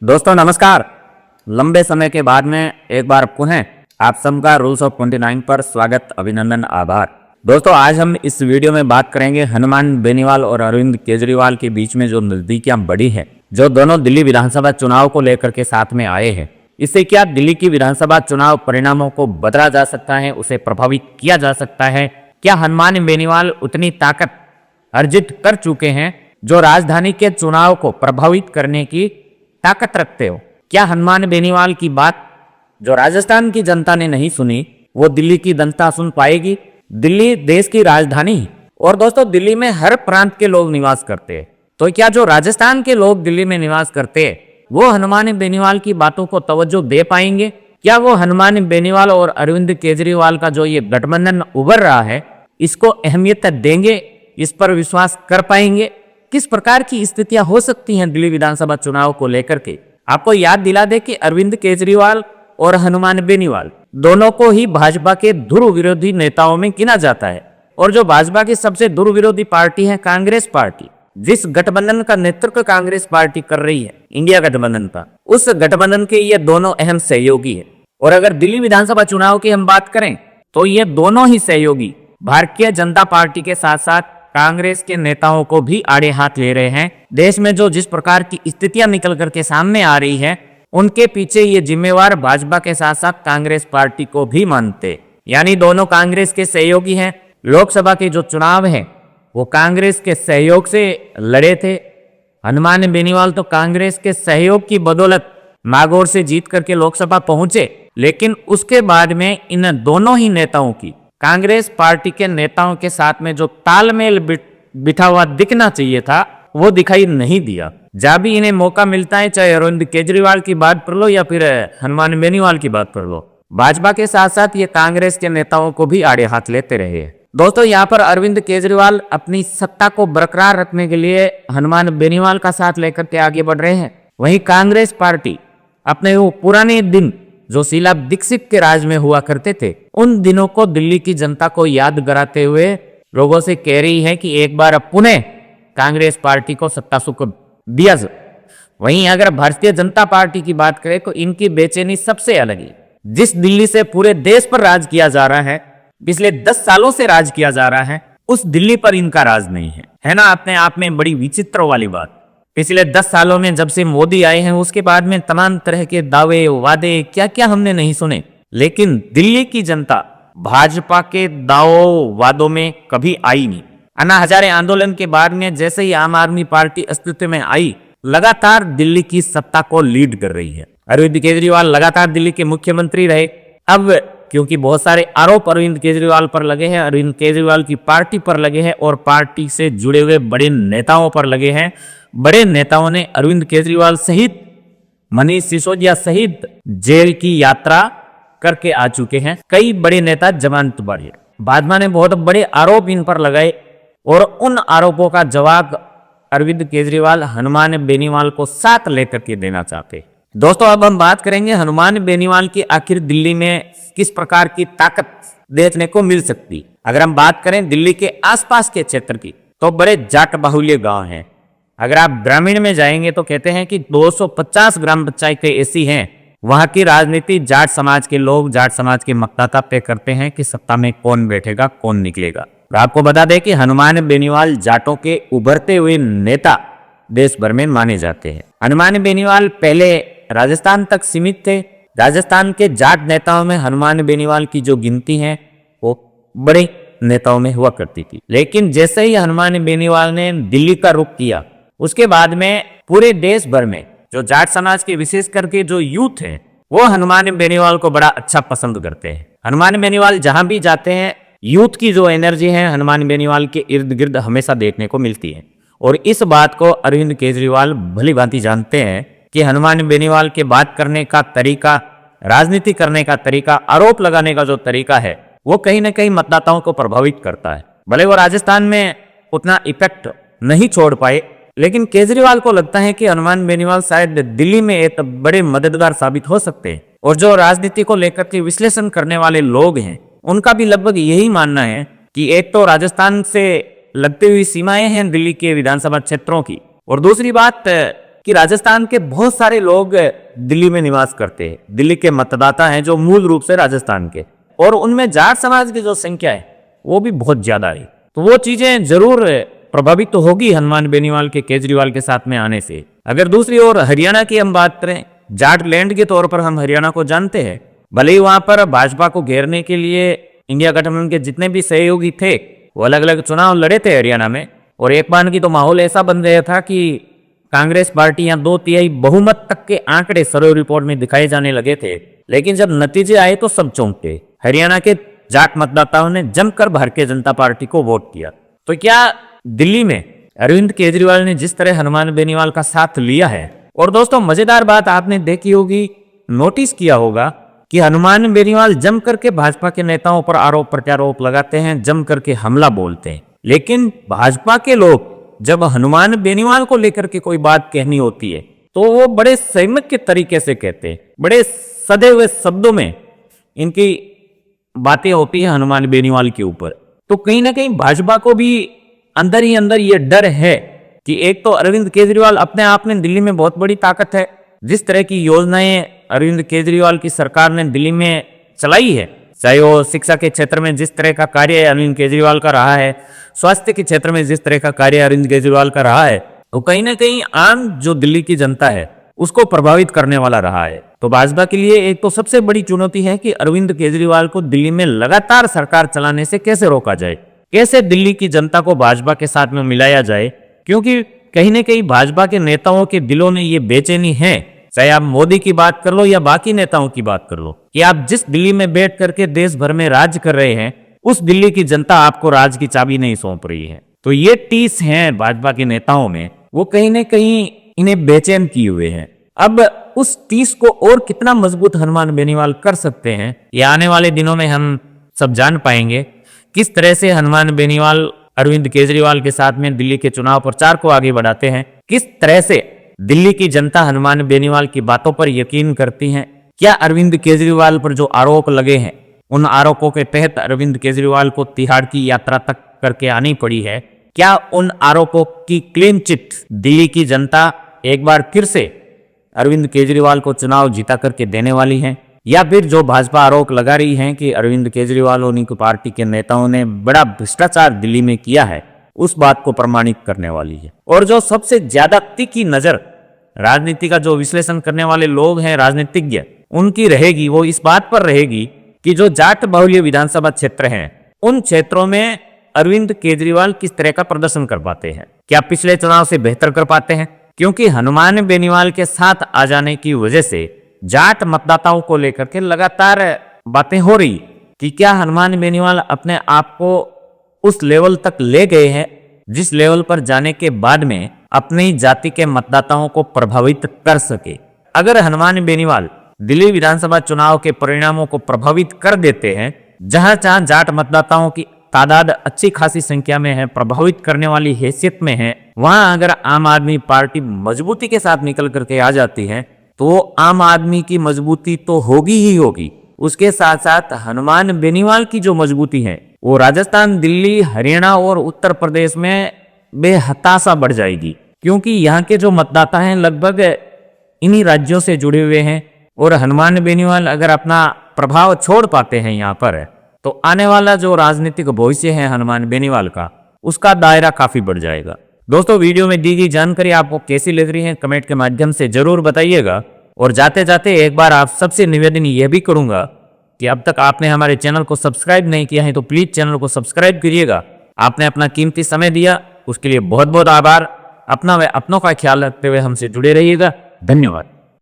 दोस्तों नमस्कार। लंबे समय के बाद में एक बार पुनः आप सबका रूल्स ऑफ 29 पर स्वागत, अभिनंदन, आभार। दोस्तों आज हम इस वीडियो में बात करेंगे हनुमान बेनीवाल और अरविंद केजरीवाल के बीच में जो नजदीकियां बढ़ी है, जो दोनों दिल्ली विधानसभा चुनाव को लेकर के साथ में आए हैं। इससे क्या दिल्ली की विधानसभा चुनाव परिणामों को बदला जा सकता है, उसे प्रभावित किया जा सकता है? क्या हनुमान बेनीवाल उतनी ताकत अर्जित कर चुके हैं जो राजधानी के चुनाव को प्रभावित करने की ताकत रखते हो? क्या हनुमान बेनीवाल की बात जो राजस्थान की जनता ने नहीं सुनी वो दिल्ली की जनता सुन पाएगी? दिल्ली देश की राजधानी है और दोस्तों दिल्ली में हर प्रांत के लोग निवास करते हैं, तो क्या जो राजस्थान के लोग दिल्ली में निवास करते हैं वो हनुमान बेनीवाल की बातों को तवज्जो दे पाएंगे? क्या वो हनुमान बेनीवाल और अरविंद केजरीवाल का जो ये गठबंधन उभर रहा है इसको अहमियत देंगे? इस पर विश्वास कर पाएंगे? किस प्रकार की स्थितियां हो सकती हैं दिल्ली विधानसभा चुनाव को लेकर के? आपको याद दिला दे कि अरविंद केजरीवाल और हनुमान बेनीवाल दोनों को ही भाजपा के ध्रुव विरोधी नेताओं में गिना जाता है, और जो भाजपा की सबसे ध्रुव विरोधी पार्टी है कांग्रेस पार्टी, जिस गठबंधन का नेतृत्व कांग्रेस पार्टी कर रही है, इंडिया गठबंधन का, उस गठबंधन के ये दोनों अहम सहयोगी है। और अगर दिल्ली विधानसभा चुनाव की हम बात करें तो ये दोनों ही सहयोगी भारतीय जनता पार्टी के साथ साथ कांग्रेस के नेताओं को भी आड़े हाथ ले रहे हैं। देश में जो जिस प्रकार की स्थितियां निकल करके सामने आ रही है उनके पीछे ये जिम्मेवार भाजपा के साथ साथ कांग्रेस पार्टी को भी मानते, यानी दोनों कांग्रेस के सहयोगी हैं। लोकसभा के जो चुनाव है वो कांग्रेस के सहयोग से लड़े थे। हनुमान बेनीवाल तो कांग्रेस के सहयोग की बदौलत नागौर से जीत करके लोकसभा पहुंचे, लेकिन उसके बाद में इन दोनों ही नेताओं की, कांग्रेस पार्टी के नेताओं के साथ में जो तालमेल बिठा हुआ दिखना चाहिए था वो दिखाई नहीं दिया। जब भी इन्हें मौका मिलता है, चाहे अरविंद केजरीवाल की बात कर लो या फिर हनुमान बेनीवाल की बात कर लो, भाजपा के साथ साथ ये कांग्रेस के नेताओं को भी आड़े हाथ लेते रहे हैं। दोस्तों यहाँ पर अरविंद केजरीवाल अपनी सत्ता को बरकरार रखने के लिए हनुमान बेनीवाल का साथ लेकर के आगे बढ़ रहे हैं। वहीं कांग्रेस पार्टी अपने वो पुराने दिन जो शीला दीक्षित के राज में हुआ करते थे, उन दिनों को दिल्ली की जनता को याद कराते हुए लोगों से कह रही है कि एक बार पुनः कांग्रेस पार्टी को सत्ता सुख दिया जाए। वहीं अगर भारतीय जनता पार्टी की बात करें तो इनकी बेचैनी सबसे अलग है। जिस दिल्ली से पूरे देश पर राज किया जा रहा है, पिछले 10 सालों से राज किया जा रहा है, उस दिल्ली पर इनका राज नहीं है ना? अपने आप में बड़ी विचित्र वाली बात। पिछले 10 सालों में जब से मोदी आए हैं उसके बाद में तमाम तरह के दावे वादे क्या क्या हमने नहीं सुने, लेकिन दिल्ली की जनता भाजपा के दावों वादों में कभी आई नहीं। अन्ना हजारे आंदोलन के बाद में जैसे ही आम आदमी पार्टी अस्तित्व में आई, लगातार दिल्ली की सत्ता को लीड कर रही है। अरविंद केजरीवाल लगातार दिल्ली के मुख्यमंत्री रहे। अब क्योंकि बहुत सारे आरोप अरविंद केजरीवाल पर लगे हैं, अरविंद केजरीवाल की पार्टी पर लगे हैं और पार्टी से जुड़े हुए बड़े नेताओं पर लगे हैं, बड़े नेताओं ने अरविंद केजरीवाल सहित मनीष सिसोदिया सहित जेल की यात्रा करके आ चुके हैं। कई बड़े नेता जमानत पर हैं। भाजपा ने बहुत बड़े आरोप इन पर लगाए और उन आरोपों का जवाब अरविंद केजरीवाल हनुमान बेनीवाल को साथ लेकर के देना चाहते। दोस्तों अब हम बात करेंगे हनुमान बेनीवाल की आखिर दिल्ली में किस प्रकार की ताकत देखने को मिल सकती। अगर हम बात करें दिल्ली के आसपास के क्षेत्र की तो बड़े जाट बाहुल्य गांव हैं। अगर आप ग्रामीण में जाएंगे तो कहते हैं कि 250 ग्राम पंचायतें ऐसी हैं, वहां की राजनीति जाट समाज के लोग, जाट समाज के मतदाता तय करते हैं कि सत्ता में कौन बैठेगा, कौन निकलेगा। और आपको बता दें कि हनुमान बेनीवाल जाटों के उभरते हुए नेता देश भर में माने जाते हैं। हनुमान बेनीवाल पहले राजस्थान तक सीमित थे। राजस्थान के जाट नेताओं में हनुमान बेनीवाल की जो गिनती है वो बड़े नेताओं में हुआ करती थी, लेकिन जैसे ही हनुमान बेनीवाल ने दिल्ली का रुख किया उसके बाद में पूरे देश भर में जो जाट समाज के विशेष करके जो यूथ है वो हनुमान बेनीवाल को बड़ा अच्छा पसंद करते हैं। हनुमान बेनीवाल जहां भी जाते हैं यूथ की जो एनर्जी है हनुमान बेनीवाल के इर्द गिर्द हमेशा देखने को मिलती है। और इस बात को अरविंद केजरीवाल भली भांति जानते हैं कि हनुमान बेनीवाल के बात करने का तरीका, राजनीति करने का तरीका, आरोप लगाने का जो तरीका है वो कहीं ना कहीं मतदाताओं को प्रभावित करता है। भले वो राजस्थान में उतना इफेक्ट नहीं छोड़ पाए, लेकिन केजरीवाल को लगता है कि हनुमान बेनीवाल शायद दिल्ली में एक बड़े मददगार साबित हो सकते हैं। और जो राजनीति को लेकर के विश्लेषण करने वाले लोग हैं उनका भी लगभग यही मानना है कि एक तो राजस्थान से लगती हुई सीमाएं हैं दिल्ली के विधानसभा क्षेत्रों की, और दूसरी बात कि राजस्थान के बहुत सारे लोग दिल्ली में निवास करते हैं, दिल्ली के मतदाता हैं जो मूल रूप से राजस्थान के, और उनमें जाट समाज की जो संख्या है वो भी बहुत ज्यादा है। तो वो चीजें जरूर प्रभावित तो होगी हनुमान बेनीवाल के केजरीवाल के साथ में आने से। अगर दूसरी ओर हरियाणा की हम बात करें, जाट लैंड के तौर पर हम हरियाणा को जानते हैं, भले ही वहां पर भाजपा को घेरने के लिए इंडिया गठबंधन के जितने भी सहयोगी थे वो अलग अलग चुनाव लड़े थे हरियाणा में, और एक बार की तो माहौल ऐसा बन गया था कि कांग्रेस पार्टी यहाँ 2/3 बहुमत तक के आंकड़े सर्वे रिपोर्ट में दिखाए जाने लगे थे। लेकिन जब नतीजे आए तो सब चौंक गए। हरियाणा के जाट मतदाताओं ने जमकर भारतीय जनता पार्टी को वोट किया। तो क्या दिल्ली में अरविंद केजरीवाल ने जिस तरह हनुमान बेनीवाल का साथ लिया है, और दोस्तों मजेदार बात आपने देखी होगी, नोटिस किया होगा कि हनुमान बेनीवाल जम करके भाजपा के नेताओं पर आरोप प्रत्यारोप लगाते हैं, जम करके हमला बोलते हैं, लेकिन भाजपा के लोग जब हनुमान बेनीवाल को लेकर के कोई बात कहनी होती है तो वो बड़े संयमित के तरीके से कहते हैं, बड़े सदे हुए शब्दों में इनकी बातें होती है हनुमान बेनीवाल के ऊपर। तो कहीं ना कहीं भाजपा को भी अंदर ही अंदर ये डर है कि एक तो अरविंद केजरीवाल अपने आप में दिल्ली में बहुत बड़ी ताकत है, जिस तरह की योजनाएं अरविंद केजरीवाल की सरकार ने दिल्ली में चलाई है, चाहे वो शिक्षा के क्षेत्र में जिस तरह का कार्य अरविंद केजरीवाल का रहा है, स्वास्थ्य के क्षेत्र में जिस तरह का कार्य अरविंद केजरीवाल का रहा है, तो कहीं ना कहीं आम जो दिल्ली की जनता है उसको प्रभावित करने वाला रहा है। तो भाजपा के लिए एक तो सबसे बड़ी चुनौती है कि अरविंद केजरीवाल को दिल्ली में लगातार सरकार चलाने से कैसे रोका जाए, कैसे दिल्ली की जनता को भाजपा के साथ में मिलाया जाए, क्योंकि कहीं ना कहीं भाजपा के नेताओं के दिलों में ये बेचैनी है, चाहे आप मोदी की बात कर लो या बाकी नेताओं की बात कर लो, कि आप जिस दिल्ली में बैठ करके देश भर में राज कर रहे हैं उस दिल्ली की जनता आपको राज की चाबी नहीं सौंप रही है। तो ये टीस है भाजपा के नेताओं में, वो कहीं ना कहीं इन्हें बेचैन किए हुए हैं। अब उस टीस को और कितना मजबूत हनुमान बेनीवाल कर सकते हैं, ये आने वाले दिनों में हम सब जान पाएंगे। किस तरह से हनुमान बेनीवाल अरविंद केजरीवाल के साथ में दिल्ली के चुनाव प्रचार को आगे बढ़ाते हैं, किस तरह से दिल्ली की जनता हनुमान बेनीवाल की बातों पर यकीन करती है। क्या अरविंद केजरीवाल पर जो आरोप लगे हैं उन आरोपों के तहत अरविंद केजरीवाल को तिहाड़ की यात्रा तक करके आनी पड़ी है, क्या उन आरोपों की क्लीन चिट दिल्ली की जनता एक बार फिर से अरविंद केजरीवाल को चुनाव जीता करके देने वाली है, या फिर जो भाजपा आरोप लगा रही है कि अरविंद केजरीवाल और उनकी पार्टी के नेताओं ने बड़ा भ्रष्टाचार दिल्ली में किया है, उस बात को प्रमाणित करने वाली है। और जो सबसे ज्यादा तीखी नजर राजनीति का जो विश्लेषण करने वाले लोग हैं, राजनीतिज्ञ, उनकी रहेगी, वो इस बात पर रहेगी कि जो जाट बहुल्य विधानसभा क्षेत्र हैं उन क्षेत्रों में अरविंद केजरीवाल किस तरह का प्रदर्शन कर पाते हैं, क्या पिछले चुनाव से बेहतर कर पाते हैं। क्योंकि हनुमान बेनीवाल के साथ आ जाने की वजह से जाट मतदाताओं को लेकर के लगातार बातें हो रही कि क्या हनुमान बेनीवाल अपने आप को उस लेवल तक ले गए हैं जिस लेवल पर जाने के बाद में अपनी जाति के मतदाताओं को प्रभावित कर सके। अगर हनुमान बेनीवाल दिल्ली विधानसभा चुनाव के परिणामों को प्रभावित कर देते हैं, जहां जाट मतदाताओं की तादाद अच्छी खासी संख्या में है, प्रभावित करने वाली हैसियत में है, वहां अगर आम आदमी पार्टी मजबूती के साथ निकल करके आ जाती है तो आम आदमी की मजबूती तो होगी ही होगी, उसके साथ साथ हनुमान बेनीवाल की जो मजबूती है वो राजस्थान, दिल्ली, हरियाणा और उत्तर प्रदेश में बेहताशा बढ़ जाएगी। क्योंकि यहाँ के जो मतदाता हैं लगभग इन्हीं राज्यों से जुड़े हुए हैं, और हनुमान बेनीवाल अगर अपना प्रभाव छोड़ पाते हैं यहाँ पर, तो आने वाला जो राजनीतिक भविष्य है हनुमान बेनीवाल का, उसका दायरा काफी बढ़ जाएगा। दोस्तों, वीडियो में दी गई जानकारी आपको कैसी लग रही है कमेंट के माध्यम से जरूर बताइएगा। और जाते जाते एक बार आप सबसे निवेदन यह भी करूंगा कि अब तक आपने हमारे चैनल को सब्सक्राइब नहीं किया है तो प्लीज चैनल को सब्सक्राइब करिएगा। आपने अपना कीमती समय दिया, उसके लिए बहुत बहुत आभार। अपना व अपनों का ख्याल रखते हुए हमसे जुड़े रहिएगा। धन्यवाद।